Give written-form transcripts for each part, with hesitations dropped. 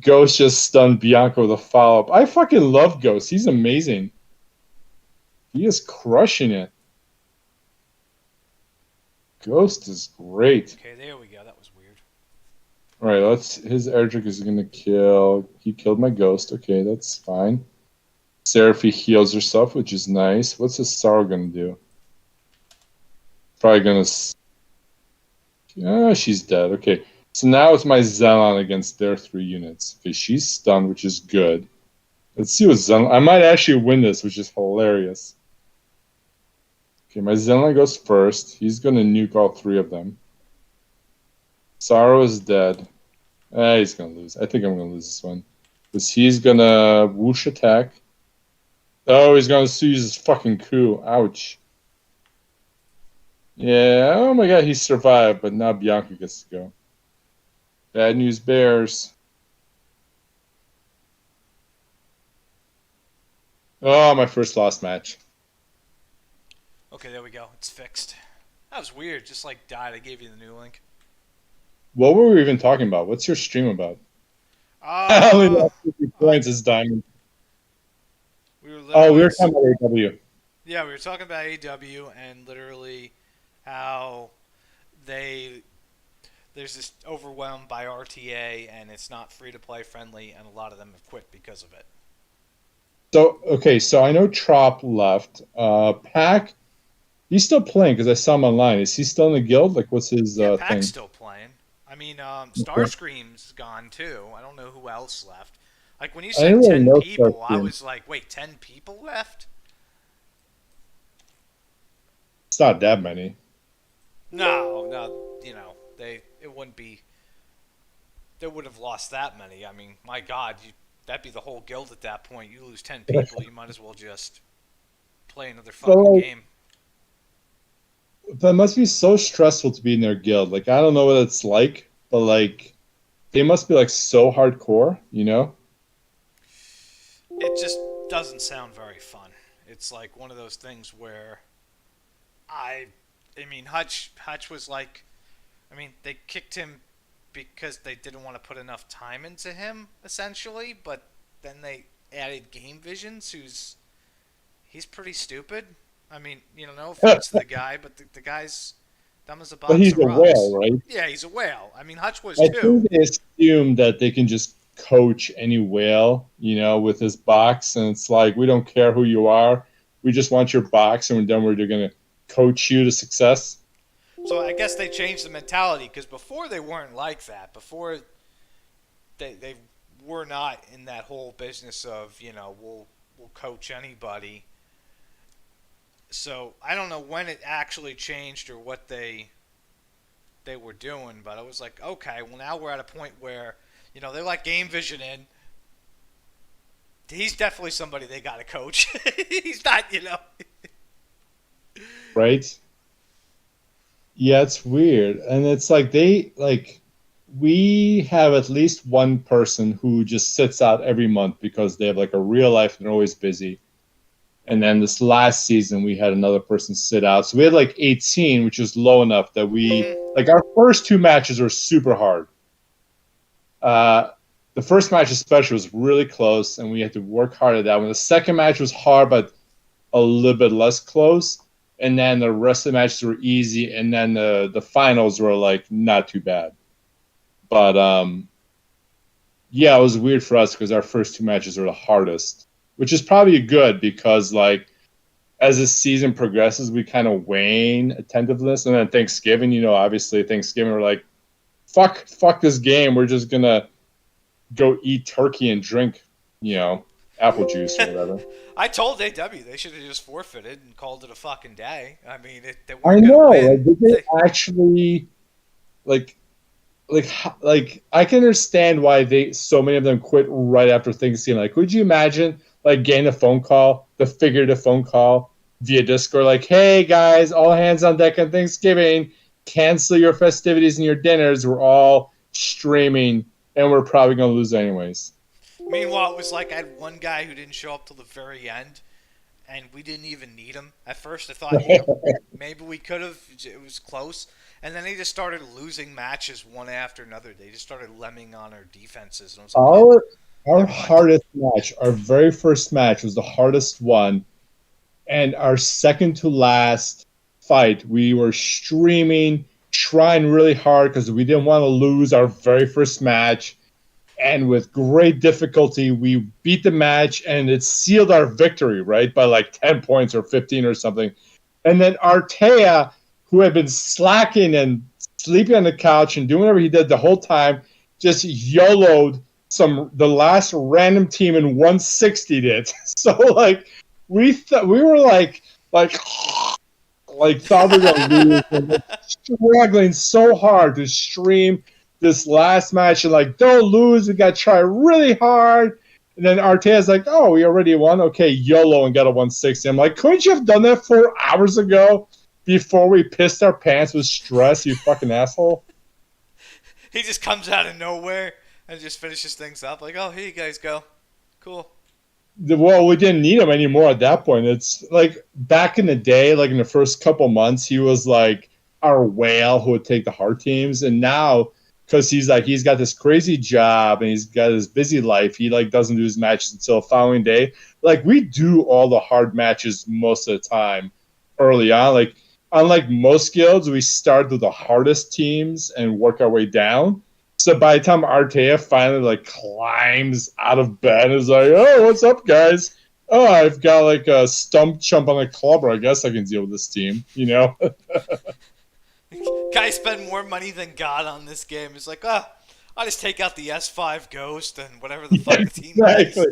Ghost just stunned Bianca with a follow-up. I fucking love Ghost. He's amazing. He is crushing it. Ghost is great. Okay, there we go. That was weird. All right, his air trick is gonna kill. He killed my Ghost. Okay, that's fine. Seraphy heals herself, which is nice. What's his Sorrow gonna do? Probably gonna. She's dead. Okay, so now it's my Xenon against their 3 units. Okay, she's stunned, which is good. Let's see what Xenon. I might actually win this, which is hilarious. Okay, my Xenon goes first. He's gonna nuke all 3 of them. Sorrow is dead. He's gonna lose. I think I'm gonna lose this one. Because he's gonna whoosh attack. Oh, he's gonna use his fucking coup. Ouch. Yeah, oh my god, he survived, but now Bianca gets to go. Bad news bears. Oh, my first lost match. Okay, there we go. It's fixed. That was weird. Just like died. I gave you the new link. What were we even talking about? What's your stream about? I only Uh, lost 50 I points as diamond. we were Oh, we literally were talking about AW. yeah, we were talking about AW and literally how they there's this overwhelmed by RTA and it's not free to play friendly and a lot of them have quit because of it. So, okay, so I know Trop left. Pack, he's still playing because I saw him online. Is he still in the guild? Like, what's his Yeah, Pack's thing? still playing. I mean, Okay. Starscream's gone too. I don't know who else left. Like when you I didn't said really 10 know people, I Starscream. was like, wait, 10 people left? It's not that many. No, no, it wouldn't be. They would have lost that many. I mean, my God, that'd be the whole guild at that point. You lose 10 people, you might as well just play another But fucking like, game. that must be so stressful to be in their guild. Like, I don't know what it's like, but like, they must be like so hardcore, you know? It just doesn't sound very fun. It's like one of those things where I, I mean, Hutch was like, I mean, they kicked him because they didn't want to put enough time into him, essentially. But then they added Game Visions, he's pretty stupid. I mean, no offense to the guy, but the guy's dumb as a But box he's of a whale, rocks. right? Yeah, he's a whale. I mean, Hutch was I too. think they assume that they can just coach any whale, with his box, and it's like we don't care who you are, we just want your box, and then we're going to coach you to success. So I guess they changed the mentality because before they weren't like that. Before they were not in that whole business of we'll coach anybody. So I don't know when it actually changed or what they were doing, but I was like, okay, well now we're at a point where they're like game vision in. He's definitely somebody they got to coach. He's not. Right? Yeah, it's weird. And it's like we have at least one person who just sits out every month because they have like a real life and they're always busy. And then this last season, we had another person sit out. So we had like 18, which is low enough that Mm-hmm. like our first 2 matches were super hard. Uh, the first match, especially, was really close, and we had to work hard at that one. The second match was hard, but a little bit less close. And then the rest of the matches were easy. And then the finals were like not too bad. But yeah, it was weird for us because our first 2 matches were the hardest, which is probably good because like as the season progresses, we kind of wane attentiveness. And then Thanksgiving, obviously Thanksgiving, we're like, fuck this game. We're just gonna go eat turkey and drink, apple juice or whatever. I told AW they should have just forfeited and called it a fucking day. I mean, they I weren't gonna know. win. Like, did they They, actually like like I can understand why they so many of them quit right after Thanksgiving. Like, would you imagine like getting a phone call, the figurative phone call via Discord, like, "Hey guys, all hands on deck on Thanksgiving. Cancel your festivities and your dinners. We're all streaming, and we're probably gonna lose anyways." Meanwhile, it was like I had one guy who didn't show up till the very end, and we didn't even need him. At first, I thought, maybe we could have. It was close. And then they just started losing matches one after another. They just started lemming on our defenses, and I was like, oh, Our never mind. hardest match, our very first match, was the hardest one, and our second to last fight, we were streaming, trying really hard because we didn't want to lose our very first match. And with great difficulty, we beat the match, and it sealed our victory, right, by like 10 points or 15 or something. And then Artea, who had been slacking and sleeping on the couch and doing whatever he did the whole time, just YOLO'd the last random team in 160 it. So like we were like thought we were gonna lose and struggling so hard to stream this last match and like don't lose, we gotta try really hard. And then Artea's like, oh, we already won, okay, YOLO, and got a 160. I'm like, couldn't you have done that 4 hours ago before we pissed our pants with stress, you fucking asshole? He just comes out of nowhere and just finishes things up. Like, oh, here you guys go. Cool. Well, we didn't need him anymore at that point. It's like back in the day, like in the first couple months, he was like our whale who would take the hard teams. And now, because he's got this crazy job and he's got his busy life, he like doesn't do his matches until the following day. Like we do all the hard matches most of the time early on. Like unlike most guilds, we start with the hardest teams and work our way down. So by the time Artea finally like climbs out of bed, is like, "Oh, what's up, guys? Oh, I've got like a stump chump on a clubber. I guess I can deal with this team." You know? Guys spend more money than God on this game. It's like, ah, I'll just take out the S5 Ghost and whatever the fuck the team Exactly.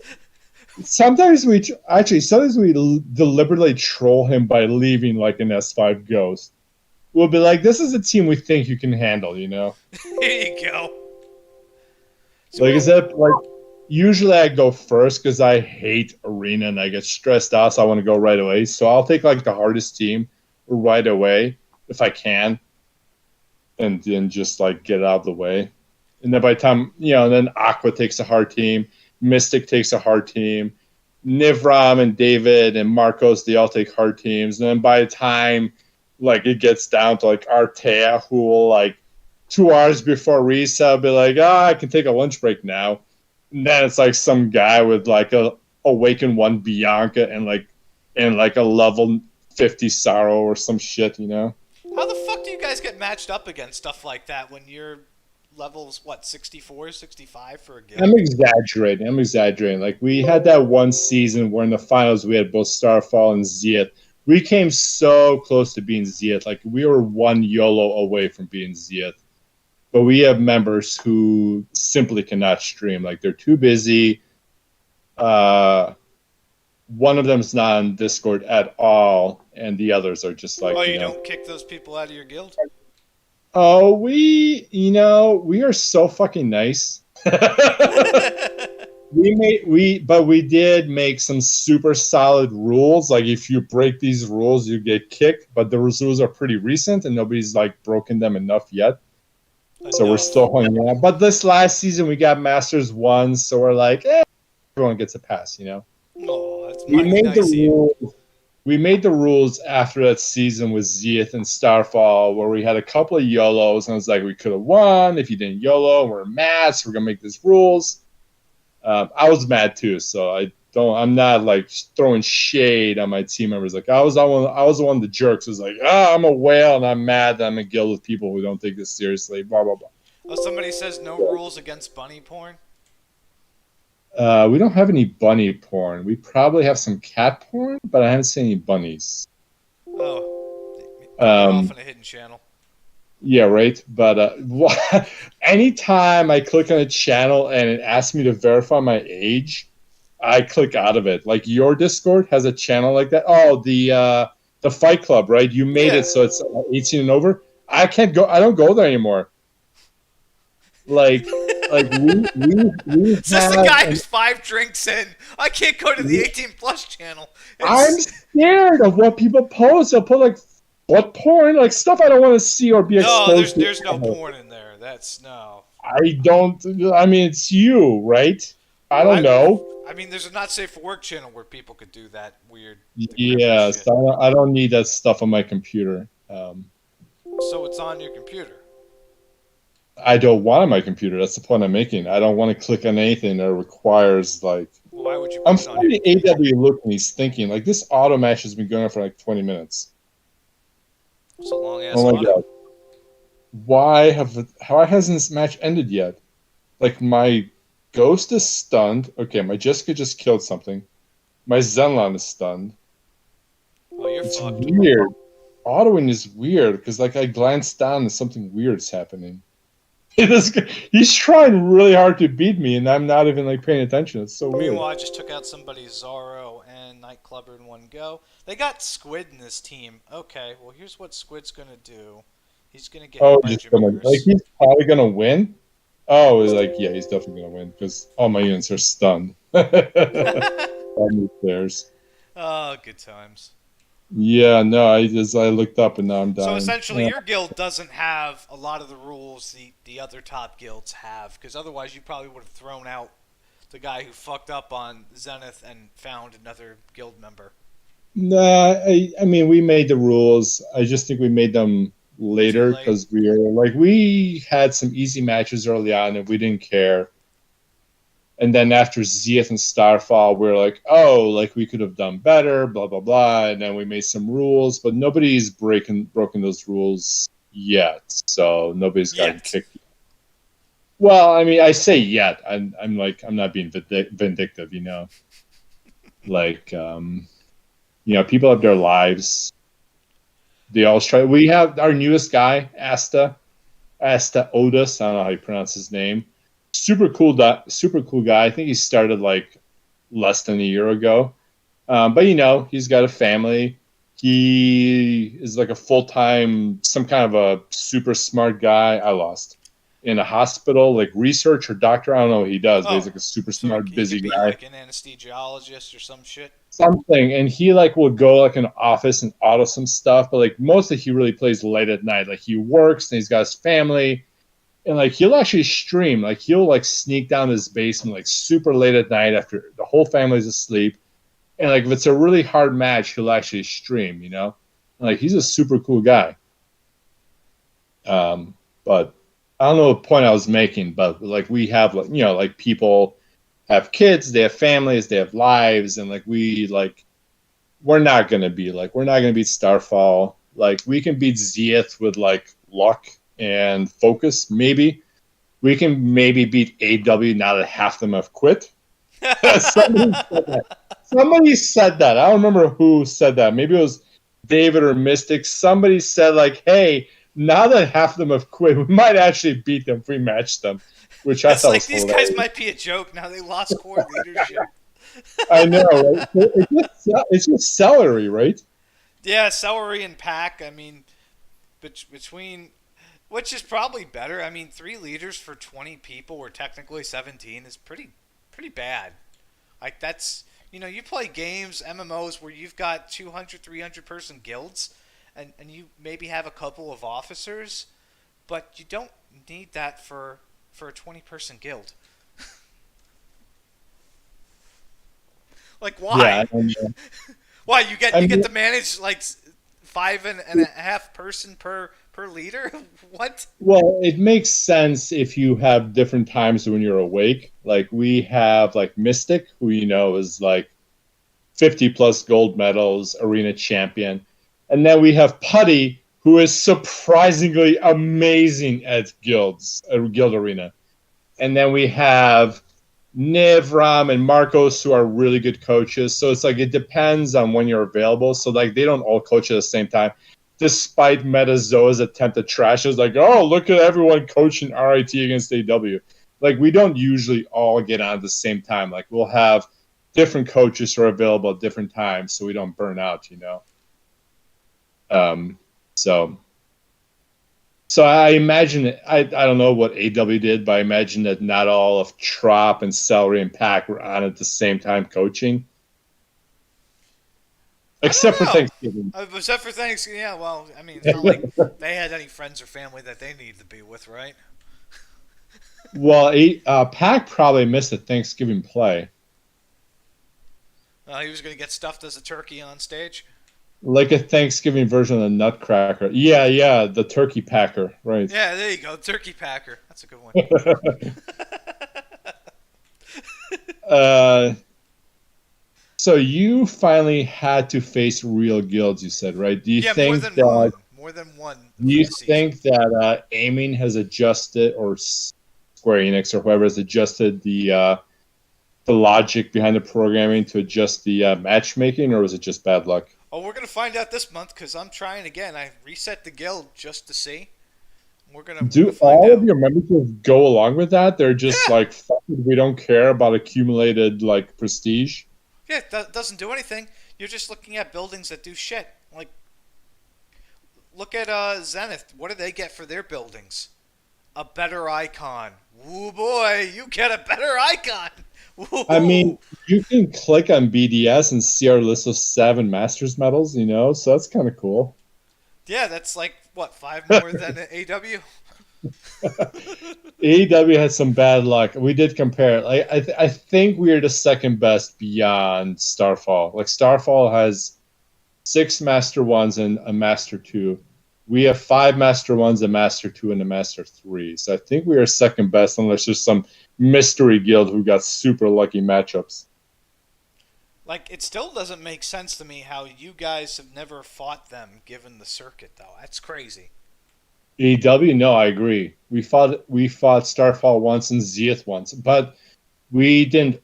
is. Sometimes we deliberately troll him by leaving like an S5 Ghost. We'll be like, "This is a team we think you can handle," you know? Here you go. So Like, is that like? Usually I go first because I hate arena and I get stressed out, so I want to go right away. So I'll take like the hardest team right away if I can, and then just like get it out of the way. And then by the time then Aqua takes a hard team, Mystic takes a hard team, Nivram and David and Marcos, they all take hard teams. And then by the time like it gets down to like Artea, who will like 2 hours before reset be like, I can take a lunch break now. And then it's like some guy with like a Awaken 1 Bianca and like a level 50 Sorrow or some shit, you know? how the fuck do you guys get matched up against stuff like that when you're levels, what, 64, 65 for a guild? I'm exaggerating. Like we had that one season where in the finals we had both Starfall and Zeeth. We came so close to being Zeeth. Like we were one YOLO away from being Zeeth. But we have members who simply cannot stream. Like they're too busy. One of them is not on Discord at all, and the others are just like, Oh, you don't kick those people out of your guild? oh, we are so fucking nice. We did make some super solid rules. Like if you break these rules, you get kicked. But the rules are pretty recent, and nobody's like broken them enough yet. So we're still holding on. But this last season, we got Masters 1, so we're like, everyone gets a pass, you know? Oh, that's We mighty made nice the of you. rules. We made the rules after that season with Zeeth and Starfall, where we had a couple of YOLOs, and it's like we could have won if you didn't YOLO. We're mad, so we're gonna make these rules. I was mad too, so I'm not like throwing shade on my team members. Like I was the one of the jerks. It was like, I'm a whale and I'm mad that I'm in a guild with people who don't take this seriously. Blah blah blah. Oh, somebody says no rules against bunny porn. We don't have any bunny porn. We probably have some cat porn, but I haven't seen any bunnies. Oh, they're off on a hidden channel. Yeah, right. But anytime I click on a channel and it asks me to verify my age, I click out of it. Like your Discord has a channel like that. Oh, the Fight Club, right? You made it so it's 18 and over. I can't go. I don't go there anymore. Like we Says the guy who's 5 drinks in. I can't go to the 18 plus channel. I'm scared of what people post. They'll put like what porn, like stuff I don't want to see or be exposed No, there's to. no porn in there. That's no. I don't. I mean, it's you, right? I don't know. I mean, there's a not safe for work channel where people could do that weird. Yes, shit. I don't need that stuff on my computer. So it's on your computer. I don't want it on my computer. That's the point I'm making. I don't want to click on anything that requires like. Well, why would you I'm put it on your finding computer? AW looking. He's thinking like this auto match has been going on for like 20 minutes. It's a long Oh ass my auto. god! Why hasn't this match ended yet? Like my Ghost is stunned. Okay, my Jessica just killed something. My Zenlon is stunned. Oh, you're It's fucked. weird. Autoing is weird because like I glanced down and something weird is happening. He's trying really hard to beat me, and I'm not even like paying attention. It's so weird. Meanwhile, I just took out somebody's Zorro and Nightclubber in one go. They got Squid in this team. Okay, well, here's what Squid's gonna do. He's gonna get hit Oh, by just gonna like Jameers. he's probably gonna win. Oh, like yeah, he's definitely gonna win because all my units are stunned. There's Oh, good times. yeah, no, I looked up and now I'm So dying. essentially, your guild doesn't have a lot of the rules the other top guilds have, because otherwise you probably would have thrown out the guy who fucked up on Zenith and found another guild member. Nah, I mean, we made the rules. I just think we made them Too later late. because we had some easy matches early on and we didn't care. And then after Zenith and Starfall, we are like, oh, like we could have done better, blah blah blah. And then we made some rules, but nobody's broken those rules yet. So nobody's gotten Yet. kicked. Well, I mean, I say yet. I'm like I'm not being vindictive, you know. Like people have their lives. They always try. We have our newest guy, Asta Otis. I don't know how you pronounce his name. Super cool guy. I think he started like less than a year ago. But he's got a family. He is like a full time, some kind of a super smart guy. I lost in a hospital, like research or doctor. I don't know what he does, but he's Oh, like a super so smart, he busy could be guy. like an anesthesiologist or some shit. Something, and he like will go like in an office and auto some stuff, but like mostly he really plays late at night. Like he works and he's got his family, and like he'll actually stream. Like he'll like sneak down his basement like super late at night after the whole family's asleep, and like if it's a really hard match, he'll actually stream. And, like he's a super cool guy. But I don't know what point I was making, but like we have like like people have kids, they have families, they have lives, and we're not gonna beat Starfall. Like we can beat Zenith with like luck and focus, maybe. We can maybe beat AW now that half of them have quit. Somebody said that. Somebody said that. I don't remember who said that. Maybe it was David or Mystic. Somebody said like, "Hey, now that half of them have quit, we might actually beat them if we match them," which I It's thought like was these guys hilarious. might be a joke now. They lost core leadership. I know, right? It's just celery, right? Yeah, celery and pack. I mean, between which is probably better. I mean, 3 leaders for 20 people, or technically 17, is pretty bad. Like that's you play games MMOs where you've got 200, 300 person guilds, and you maybe have a couple of officers, but you don't need that for a 20 person guild. Like Yeah, why? I know. Why you get I you get mean, to manage like five and a half person per leader? What? well, it makes sense if you have different times when you're awake. Like we have like Mystic, who is like 50 plus gold medals, arena champion. And then we have Putty, who is surprisingly amazing at guild arena. And then we have Niv, Ram, and Marcos, who are really good coaches. So it's like it depends on when you're available. So like they don't all coach at the same time. Despite Metazoa's attempt to trash us, like, oh, look at everyone coaching RIT against AW. Like we don't usually all get on at the same time. Like we'll have different coaches who are available at different times so we don't burn out. Um, so I imagine I don't know what AW did, but I imagine that not all of Trop and Celery and Pack were on at the same time coaching, I except for don't know. Thanksgiving. Except for Thanksgiving, yeah. Well, I mean, it's not like they had any friends or family that they needed to be with, right? Well, Pack probably missed a Thanksgiving play. He was going to get stuffed as a turkey on stage. Like a Thanksgiving version of the Nutcracker. Yeah, yeah, the turkey packer, right. Yeah, there you go. Turkey Packer. That's a good one. uh, so you finally had to face real guilds, you said, right? Yeah, more than one. More than one Do for you the season. think that aiming has adjusted, or Square Enix or whoever has adjusted the logic behind the programming to adjust the matchmaking, or was it just bad luck? Oh, we're gonna find out this month because I'm trying again. I reset the guild just to see. We're gonna Do find all of out. your members just go along with that? They're just Yeah, like, fuck it, we don't care about accumulated like prestige. yeah. It doesn't do anything. You're just looking at buildings that do shit. Like, look at Zenith. What do they get for their buildings? A better icon. Woo boy, you get a better icon. I Woo. mean, you can click on BDS and see our list of 7 Masters medals, so that's kind of cool. Yeah, that's like what 5 more than AW. AEW had some bad luck. We did compare it. Like, I think we are the second best beyond Starfall. Like Starfall has 6 Master 1s and a Master 2. We have 5 Master 1s, a Master 2, and a Master 3. So I think we are second best, unless there's some mystery guild who got super lucky matchups. Like, it still doesn't make sense to me how you guys have never fought them given the circuit, though. That's crazy. AEW, no, I agree. We fought Starfall once and Zenith once, but we didn't.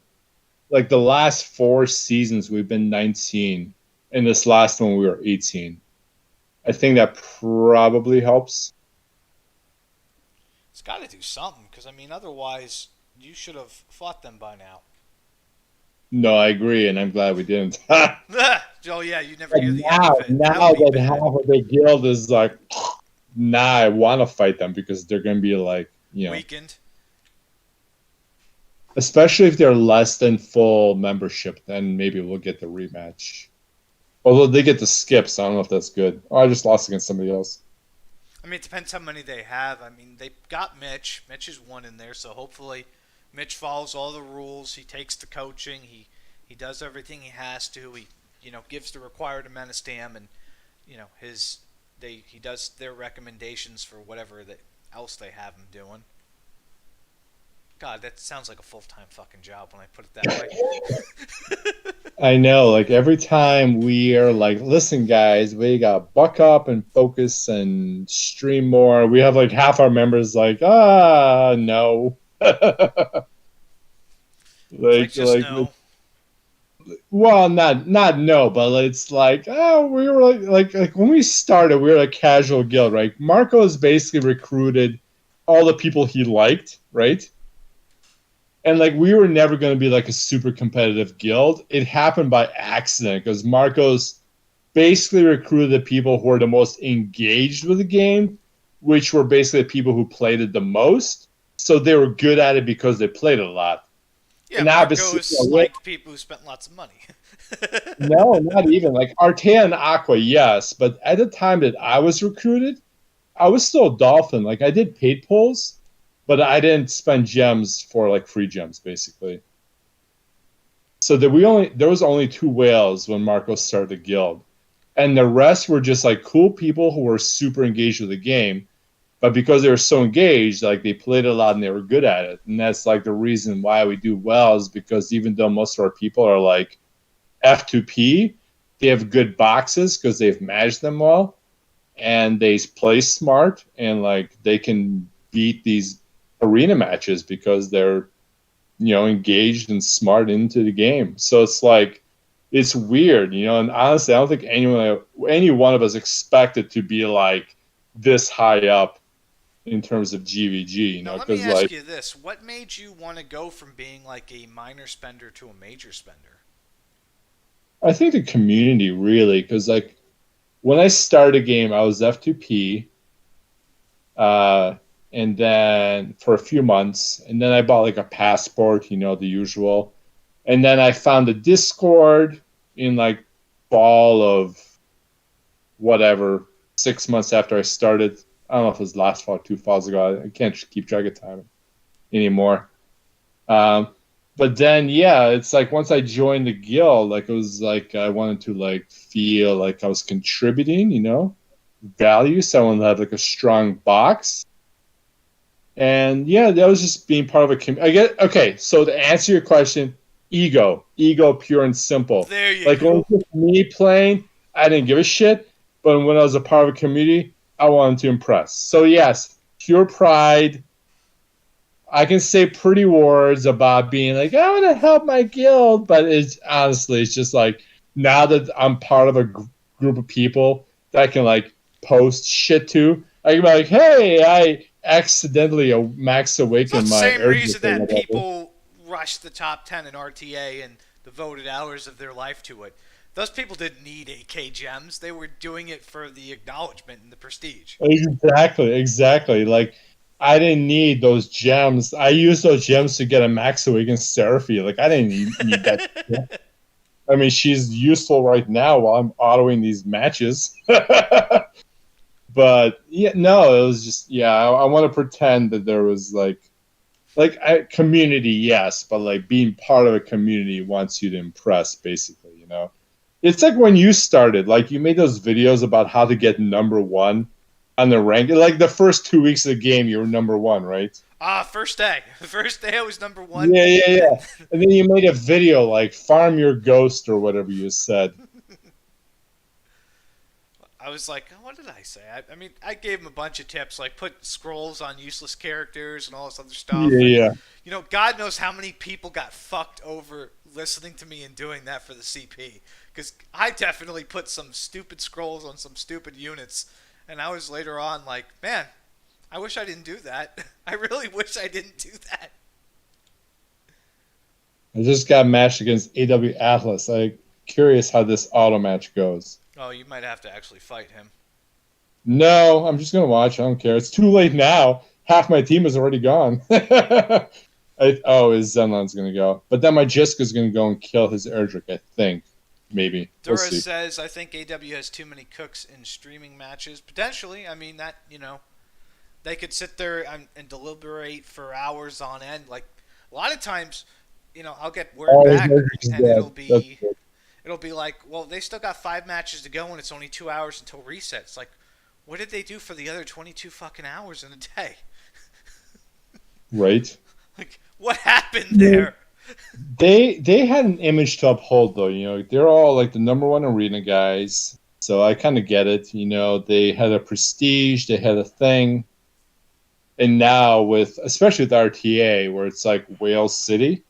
Like the last 4 seasons, we've been 19, and this last one we were 18. I think that probably helps. It's got to do something, because, I mean, otherwise, you should have fought them by now. No, I agree, and I'm glad we didn't. But Oh, yeah, you never hear the end now, of it. That now would be that half bad. of the guild is like, nah, I want to fight them because they're going to be like, Weakened. especially if they're less than full membership, then maybe we'll get the rematch. Although they get the skips, so I don't know if that's good. Oh, I just lost against somebody else. I mean, it depends how many they have. I mean, they got Mitch. Mitch is one in there, so hopefully Mitch follows all the rules. He takes the coaching. He does everything he has to. He gives the required amount of stam, and he does their recommendations for whatever that else they have him doing. God, that sounds like a full time fucking job when I put it that way. I know, like every time we are like, listen, guys, we got to buck up and focus and stream more. We have like half our members like, no. It's like, like, just like, no. well, not no, but it's like, we were like when we started, we were a casual guild, right? Marco's basically recruited all the people he liked, right? And like we were never going to be like a super competitive guild. It happened by accident because Marcos basically recruited the people who were the most engaged with the game, which were basically the people who played it the most. So they were good at it because they played it a lot. Yeah, And obviously, Marcos liked people who spent lots of money. no, not even like Artea and Aqua, yes. But at the time that I was recruited, I was still a Dolphin. Like I did paid pulls, but I didn't spend gems for like free gems, basically. So that there was only 2 whales when Marco started the guild, and the rest were just like cool people who were super engaged with the game. But because they were so engaged, like they played a lot and they were good at it, and that's like the reason why we do well is because even though most of our people are like F2P, they have good boxes because they've managed them well, and they play smart, and like they can beat these arena matches because they're engaged and smart into the game. So it's like it's weird, and honestly I don't think any one of us expected to be like this high up in terms of GVG, Now, let me because ask like you this. What made you want to go from being like a minor spender to a major spender? I think the community really, because like when I started a game I was F2P, uh and then for a few months, and then I bought like a passport, the usual. And then I found the Discord in like fall of whatever, 6 months after I started. I don't know if it was last fall, 2 falls ago. I can't keep track of time anymore. Um, But then, yeah, it's like once I joined the guild, like it was like I wanted to like feel like I was contributing, value. So I wanted to have like a strong box. And yeah, that was just being part of a community. I get okay. So to answer your question, ego, pure and simple. There you Like when it go. was just me playing, I didn't give a shit. But when I was a part of a community, I wanted to impress. So yes, pure pride. I can say pretty words about being like I want to help my guild, but it's honestly it's just like now that I'm part of a group of people that I can like post shit to, I can be like, hey, I accidentally max It's not awaken the my same urges reason or that whatever. people rush the top 10 in RTA and devoted hours of their life to it. Those people didn't need AK gems. They were doing it for the acknowledgement and the prestige. Exactly. Like I didn't need those gems. I used those gems to get a max awaken Seraphy. Like I didn't need that. I mean, she's useful right now while I'm autoing these matches. But yeah, no, it was just yeah. I want to pretend that there was community, yes, but like being part of a community wants you to impress, basically. It's like when you started, like you made those videos about how to get number one on the rank. Like the first 2 weeks of the game, you were number one, right? First day. The first day I was number one, Yeah, yeah, yeah. and And then you made a video like farm your ghost or whatever you said. I was like, what did I say? I mean, I gave him a bunch of tips, like put scrolls on useless characters and all this other Yeah, stuff. And, yeah. God knows how many people got fucked over listening to me and doing that for the CP. Because I definitely put some stupid scrolls on some stupid units. And I was later on like, man, I wish I didn't do that. I really wish I didn't do that. I just got matched against AW Atlas. I'm curious how this auto match goes. Oh, you might have to actually fight him. No, I'm just gonna watch. I don't care. It's too late now. Half my team is already gone. His Zenlon's gonna go, but then my Jiska's gonna go and kill his Erdrick. I think, maybe we'll Dura see. says, I think AW has too many cooks in streaming matches. Potentially. I mean, that, they could sit there and deliberate for hours on end. Like, a lot of times, I'll get word All his back Erdrick is and dead. That's good. it'll be like, well, they still got 5 matches to go and it's only 2 hours until reset. It's like, what did they do for the other 22 fucking hours in a day? Right. Like, what happened there? They had an image to uphold though. They're all like the number one arena guys. So I kind of get it. They had a prestige. They had a thing. And now especially with RTA, where it's like Whale City,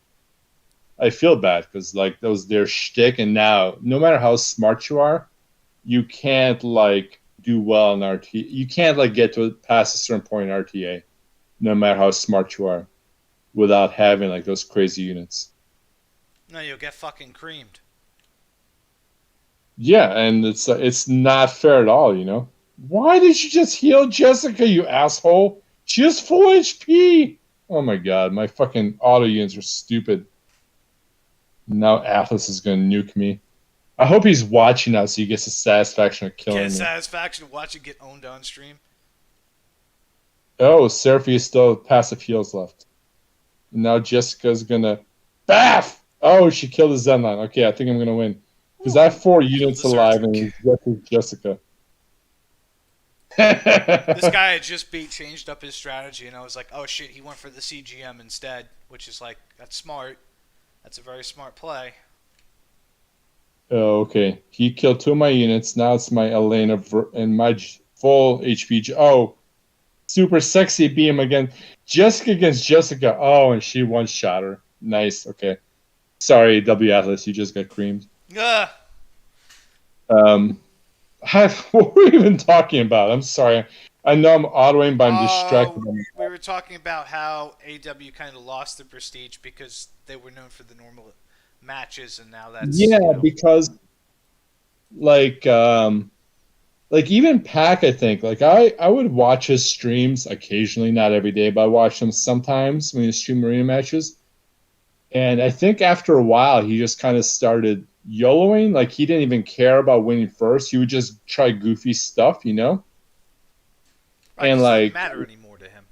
I feel bad because like that was their shtick, and now no matter how smart you are, you can't like do well in RTA. You can't like get to past a certain point in RTA, no matter how smart you are, without having like those crazy units. No, you'll get fucking creamed. Yeah, and it's not fair at all. Why did you just heal Jessica, you asshole? She has full HP. Oh my god, my fucking auto units are stupid. Now Atlas is gonna nuke me. I hope he's watching now so he gets the satisfaction of Get a killing me. satisfaction of watching get owned on stream. Oh, Seraphy is still passive heals left. And now Jessica's gonna baff! Oh, she killed the Zenline. Okay, I think I'm gonna win. Because I have 4 units alive and it's just Jessica. This guy I just beat changed up his strategy, and I was like, oh shit, he went for the CGM instead, which is like, that's smart. That's a very smart play. Oh, okay. He killed 2 of my units. Now it's my Elena and my full HP. Oh, super sexy beam again. Jessica against Jessica. Oh, and she one-shot her. Nice. Okay. Sorry, W Atlas. You just got creamed. Ugh. Um, what were we even talking about? I'm sorry. I know I'm autoing, but I'm distracted. We were talking about how AW kind of lost their prestige because they were known for the normal matches, and now that's Yeah, because like even Pac, I think like I would watch his streams occasionally, not every day, but I watch them sometimes when he stream arena matches. And I think after a while, he just kind of started YOLOing. Like he didn't even care about winning first. He would just try goofy stuff. right, And 'cause it didn't like matter anymore to him.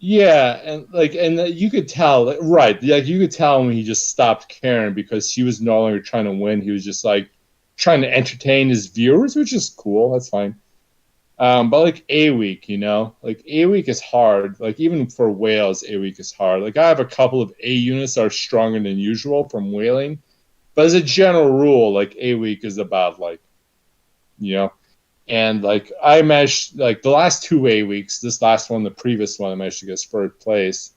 Yeah, and you could tell, right? Like you could tell when he just stopped caring because he was no longer trying to win. He was just like trying to entertain his viewers, which is cool. That's fine. But like a week, like a week is hard. Like even for whales, a week is hard. Like I have a couple of A units that are stronger than usual from whaling, but as a general rule, like a week is about like you know and like I managed like the last 2 A weeks, this last one, the previous one, I managed to get third place.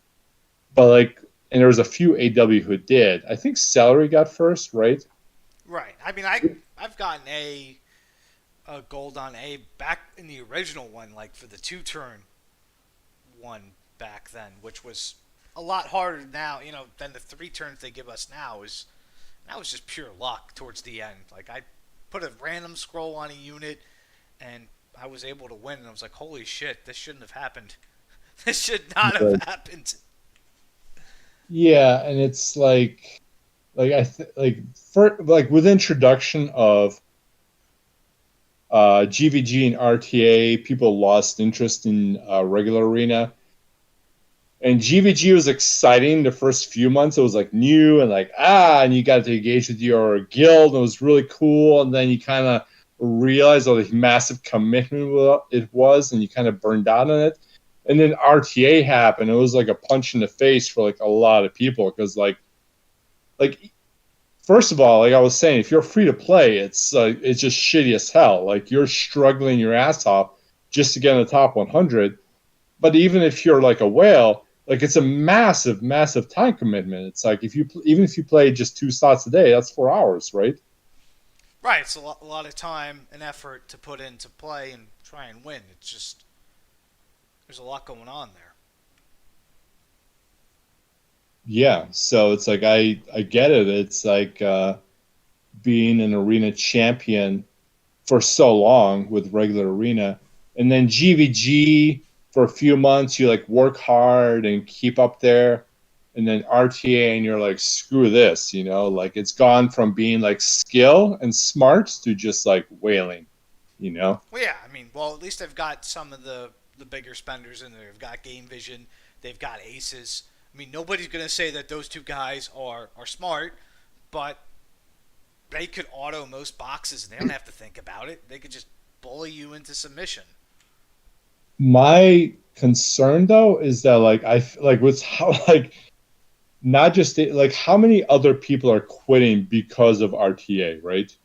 But like, and there was a few AW who did. I think Celery got first, right? Right. I mean, I've gotten a gold on A back in the original one, like for the 2 turn one back then, which was a lot harder now, than the 3 turns they give us now. Is That was just pure luck towards the end. Like I put a random scroll on a unit, and I was able to win. And I was like, holy shit, this shouldn't have happened. This should not have But, happened. yeah, and it's like like for like with introduction of GVG and RTA, people lost interest in regular arena. And GVG was exciting the first few months. It was like new and like and you got to engage with your guild. And it was really cool. And then you kind of realize all the massive commitment it was, and you kind of burned out on it. And then RTA happened. It was like a punch in the face for like a lot of people because like first of all, like I was saying, if you're free to play, it's just shitty as hell. Like you're struggling your ass off just to get in the top 100. But even if you're like a whale, like it's a massive, massive time commitment. It's like even if you play just 2 slots a day, that's 4 hours, right? Right, it's a lot of time and effort to put into play and try and win. It's just there's a lot going on there. Yeah. So it's like I get it. It's like being an arena champion for so long with regular arena, and then GVG for a few months you like work hard and keep up there, and then RTA and you're like screw this, like it's gone from being like skill and smarts to just like whaling. Well, yeah, I mean, well, at least they've got some of the bigger spenders in there. They've got game vision. They've got aces. I mean, nobody's gonna say that those two guys are smart, but they could auto most boxes and they don't have to think about it. They could just bully you into submission. My concern though is that like like with how like not just like how many other people are quitting because of RTA, right?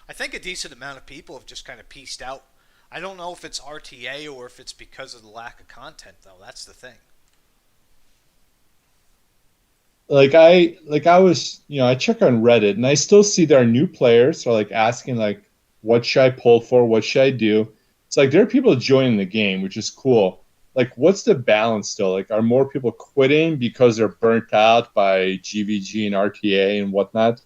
I think a decent amount of people have just kind of pieced out. I don't know if it's RTA or if it's because of the lack of content, though. That's the thing. Like I was, I check on Reddit and I still see there are new players are like asking like what should I pull for, what should I do. It's like there are people joining the game, which is cool. Like what's the balance still? Like are more people quitting because they're burnt out by GVG and RTA and whatnot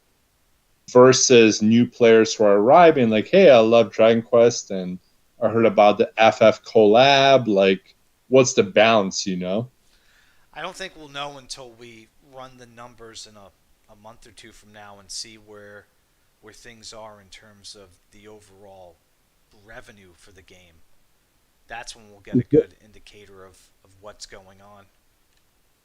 versus new players who are arriving like, hey, I love Dragon Quest and I heard about the FF collab. Like what's the balance? I don't think we'll know until we run the numbers in a month or two from now and see where things are in terms of the overall revenue for the game. That's when we'll get a good indicator of what's going on.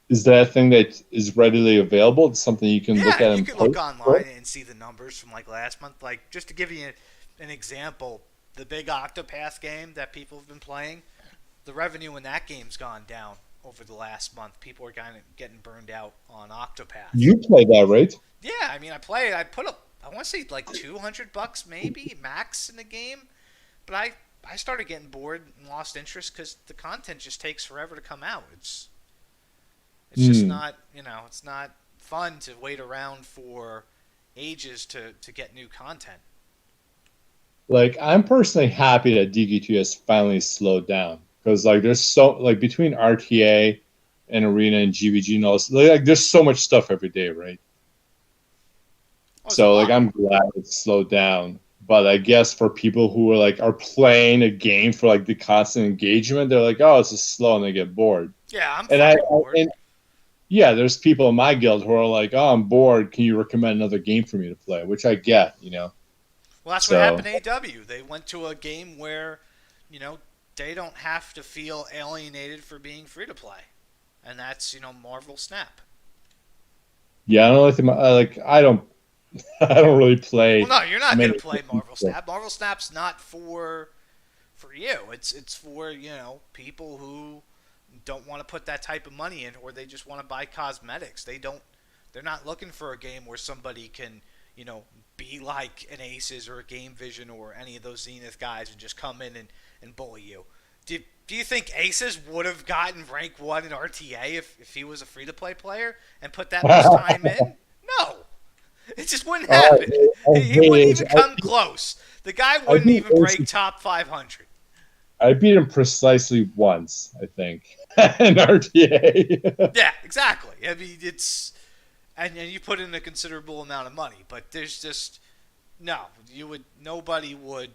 Is that a thing that is readily available? It's something you can look Yeah, at you and can look post for? online and see the numbers from like last month. Like just to give you an example, the big Octopath game that people have been playing, the revenue in that game's gone down over the last month. People are kind of getting burned out on Octopath. You play that, right? Yeah, I mean, I played. I put up. I want to say like $200 maybe max in the game, but I started getting bored and lost interest because the content just takes forever to come out. It's just Hmm. not, it's not fun to wait around for ages to get new content. Like I'm personally happy that DQT has finally slowed down because like there's so like between RTA and Arena and GVG and all this, like there's so much stuff every day, right? Oh, there's a So like lot. I'm glad it's slowed down. But I guess for people who are playing a game for like the constant engagement, they're like, oh, it's just slow, and they get bored. Yeah, I'm And I fucking bored. and yeah, there's people in my guild who are like, oh, I'm bored. Can you recommend another game for me to play? Which I get. Well, that's what So happened to AW. They went to a game where, you know, they don't have to feel alienated for being free to play, and that's Marvel Snap. Yeah, I don't like them. I don't. I don't really Well, play no, you're not gonna many play games. Marvel Snap. Marvel Snap's not for you. It's for people who don't want to put that type of money in, or they just want to buy cosmetics. They're not looking for a game where somebody can be like an Aces or a Game Vision or any of those Zenith guys and just come in and bully you. Do you think Aces would have gotten rank 1 in RTA if he was a free to play player and put that much time in? No. It just wouldn't Oh, happen. I He hate wouldn't Ace. even come close. The guy I wouldn't beat even Ace. break top 500. I beat him precisely once, I think, in RTA. Yeah, exactly. I mean, and you put in a considerable amount of money, but there's just no. Nobody would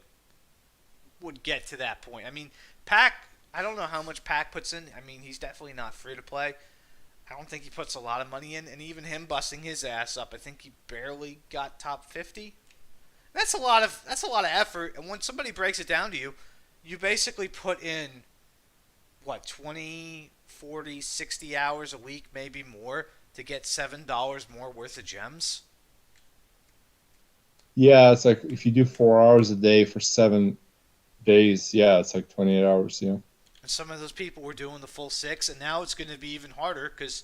get to that point. I mean, Pac. I don't know how much Pac puts in. I mean, he's definitely not free to play. I don't think he puts a lot of money in, and even him busting his ass up, I think he barely got top 50. That's a lot of effort, and when somebody breaks it down to you, you basically put in what 20, 40, 60 hours a week, maybe more, to get $7 more worth of gems. Yeah, it's like if you do 4 hours a day for 7 days, yeah, it's like 28 hours. Yeah. And some of those people were doing the full 6, and now it's going to be even harder because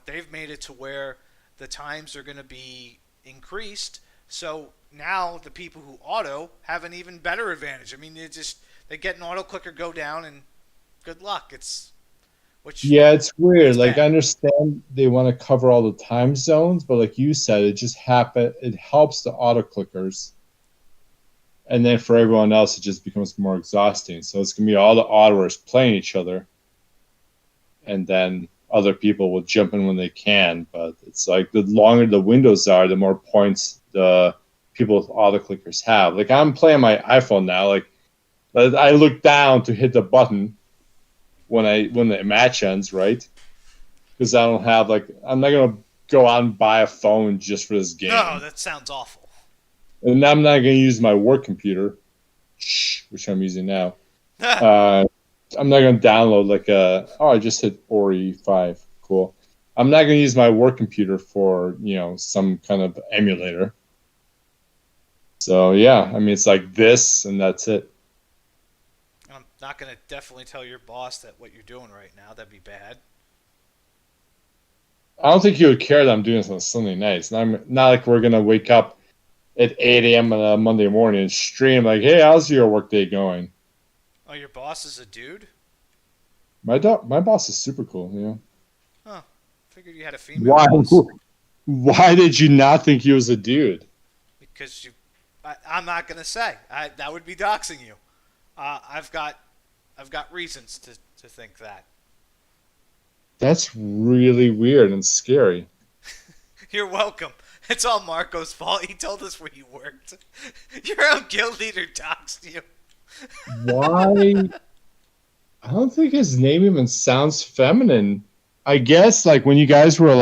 they've made it to where the times are going to be increased. So now the people who auto have an even better advantage. I mean, they get an auto clicker go down, and good luck. Yeah, it's weird. It's Like, I bad. understand they want to cover all the time zones, but like you said, it just happen. It helps the auto clickers, and then for everyone else, it just becomes more exhausting. So it's gonna be all the autoers playing each other, and then other people will jump in when they can. But it's like the longer the windows are, the more points the people with auto clickers have. Like, I'm playing my iPhone now. Like, I look down to hit the button when the match ends, right? Because I don't have I'm not gonna go out and buy a phone just for this No, game, that sounds awful. and I'm not gonna use my work computer, which I'm using now. Uh, I'm not gonna download I just hit Ori 5, cool. I'm not gonna use my work computer for some kind of emulator. So yeah, I mean it's like this, and that's it. I'm not going to definitely tell your boss that what you're doing right now. That'd be bad. I don't think he would care that I'm doing this on Sunday nights. Not like we're gonna wake up at 8 a.m. on a Monday morning and stream like, "Hey, how's your work day going?" Oh, your boss is a dude? My boss is super cool. Huh. Figured you had a female Why? boss. Why did you not think he was a dude? Because I'm not going to say. That would be doxing you. I've got reasons to think that. That's really weird and scary. You're welcome. It's all Marco's fault. He told us where you worked. Your own guild leader doxed you. Why? I don't think his name even sounds feminine. I guess when you guys were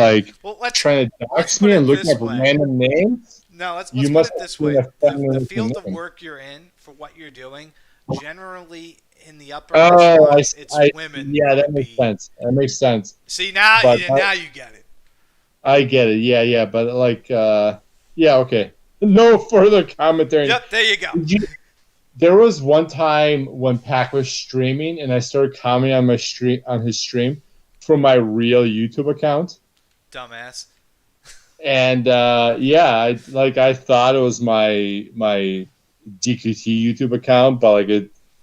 Well, trying to let's dox put me and it looking this up way. random names, No, let's you put must it have this seen way. a The feminine field of name. work you're in for what you're doing, generally in the upper Oh, echelons, it's women yeah, that would makes be. sense. That makes sense. See now, But now you get it. I get it. Yeah, yeah. But yeah, okay. No further commentary. Yep, there you go. There was one time when Pac was streaming, and I started commenting on his stream from my real YouTube account, Dumbass. and yeah, I thought it was my DQT YouTube account, but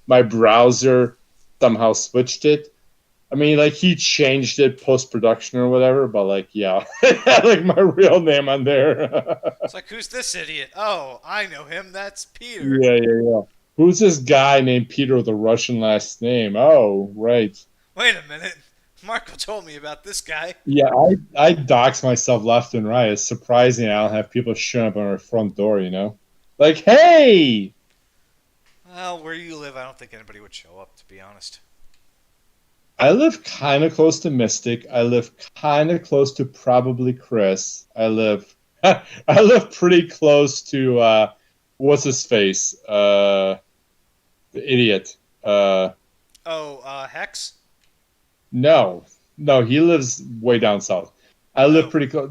my browser somehow switched it. I mean, he changed it post production or whatever, but yeah, it had my real name on there. It's like, who's this idiot? Oh, I know him. That's Peter. Yeah, yeah, yeah. Who's this guy named Peter with a Russian last name? Oh, right. Wait a minute. Marco told me about this guy. Yeah, I dox myself left and right. It's surprising I don't have people showing up on our front door. Like, hey! Well, where you live, I don't think anybody would show up, to be honest. I live kind of close to Mystic. I live kind of close to probably Chris. I live pretty close to what's his face? The idiot. Oh, Hex. No, no, he lives way down south. I live Oh, pretty close.